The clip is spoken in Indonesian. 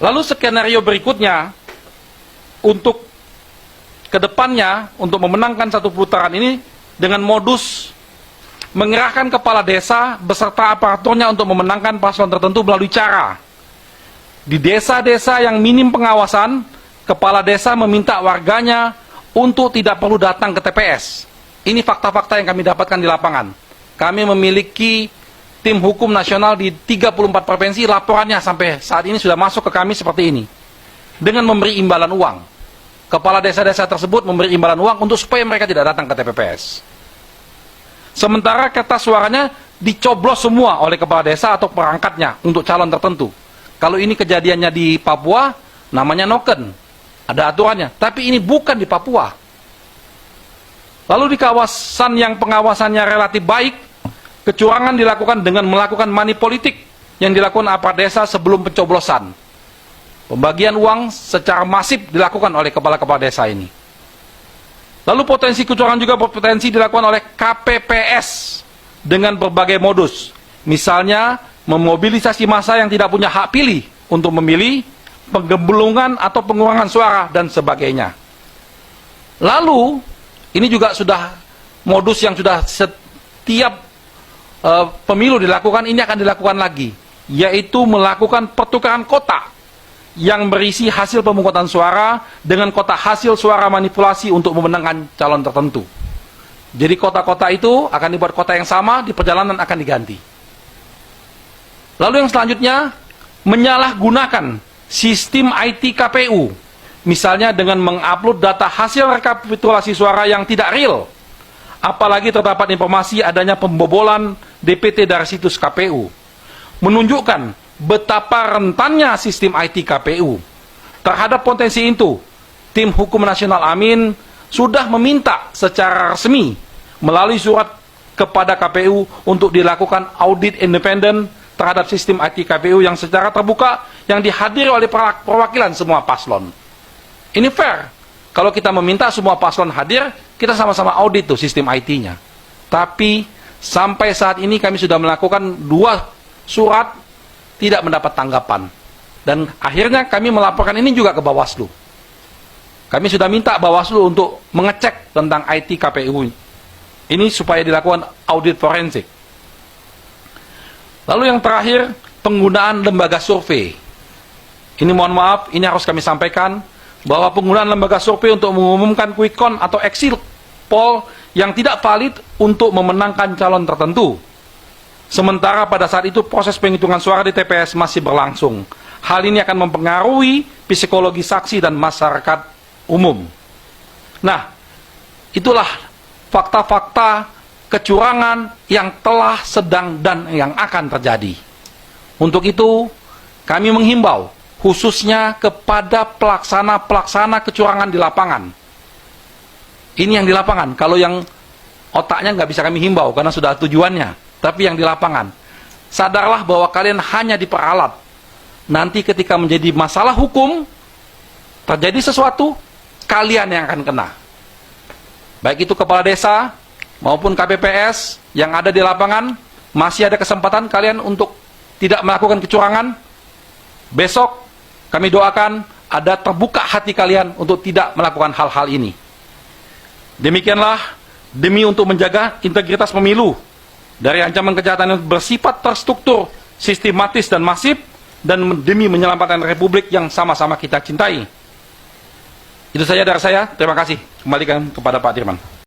Lalu skenario berikutnya untuk kedepannya untuk memenangkan satu putaran ini dengan modus mengerahkan kepala desa beserta aparaturnya untuk memenangkan paslon tertentu melalui cara di desa-desa yang minim pengawasan, kepala desa meminta warganya untuk tidak perlu datang ke TPS. Ini fakta-fakta yang kami dapatkan di lapangan. Kami memiliki tim hukum nasional di 34 provinsi, laporannya sampai saat ini sudah masuk ke kami seperti ini. Dengan memberi imbalan uang. Kepala desa-desa tersebut memberi imbalan uang untuk supaya mereka tidak datang ke TPS. Sementara kertas suaranya dicoblos semua oleh kepala desa atau perangkatnya untuk calon tertentu. Kalau ini kejadiannya di Papua, namanya noken. Ada aturannya. Tapi ini bukan di Papua. Lalu di kawasan yang pengawasannya relatif baik, kecurangan dilakukan dengan melakukan money politik yang dilakukan aparat desa sebelum pencoblosan. Pembagian uang secara masif dilakukan oleh kepala-kepala desa ini. Lalu potensi kecurangan juga berpotensi dilakukan oleh KPPS dengan berbagai modus. Misalnya, memobilisasi massa yang tidak punya hak pilih untuk memilih, penggembelungan atau pengurangan suara, dan sebagainya. Lalu, ini juga sudah modus yang sudah setiap pemilu dilakukan, ini akan dilakukan lagi, yaitu melakukan pertukaran kotak yang berisi hasil pemungutan suara dengan kotak hasil suara manipulasi untuk memenangkan calon tertentu. Jadi kotak-kotak itu akan dibuat kotak yang sama, di perjalanan akan diganti. Lalu yang selanjutnya, menyalahgunakan sistem IT KPU. Misalnya dengan mengupload data hasil rekapitulasi suara yang tidak real. Apalagi terdapat informasi adanya pembobolan DPT dari situs KPU. Menunjukkan betapa rentannya sistem IT KPU. Terhadap potensi itu, tim hukum nasional Amin sudah meminta secara resmi melalui surat kepada KPU untuk dilakukan audit independen terhadap sistem IT KPU yang secara terbuka yang dihadiri oleh perwakilan semua paslon. Ini fair. Kalau kita meminta semua paslon hadir, kita sama-sama audit tuh sistem IT-nya. Tapi sampai saat ini kami sudah melakukan 2 surat tidak mendapat tanggapan. Dan akhirnya kami melaporkan ini juga ke Bawaslu. Kami sudah minta Bawaslu untuk mengecek tentang IT KPU. Ini supaya dilakukan audit forensik. Lalu yang terakhir, penggunaan lembaga survei. Ini mohon maaf, ini harus kami sampaikan, bahwa penggunaan lembaga survei untuk mengumumkan quick count atau exit poll yang tidak valid untuk memenangkan calon tertentu. Sementara pada saat itu proses penghitungan suara di TPS masih berlangsung. Hal ini akan mempengaruhi psikologi saksi dan masyarakat umum. Nah, itulah fakta-fakta kecurangan yang telah, sedang, dan yang akan terjadi. Untuk itu, kami menghimbau khususnya kepada pelaksana-pelaksana kecurangan di lapangan. Ini yang di lapangan. Kalau yang otaknya nggak bisa kami himbau karena sudah tujuannya. Tapi yang di lapangan, sadarlah bahwa kalian hanya diperalat. Nanti ketika menjadi masalah hukum, terjadi sesuatu, kalian yang akan kena. Baik itu kepala desa maupun KPPS yang ada di lapangan, masih ada kesempatan kalian untuk tidak melakukan kecurangan. Besok kami doakan ada terbuka hati kalian untuk tidak melakukan hal-hal ini. Demikianlah, demi untuk menjaga integritas pemilu dari ancaman kejahatan yang bersifat terstruktur, sistematis dan masif, dan demi menyelamatkan republik yang sama-sama kita cintai. Itu saja dari saya, terima kasih. Kembalikan kepada Pak Dirman.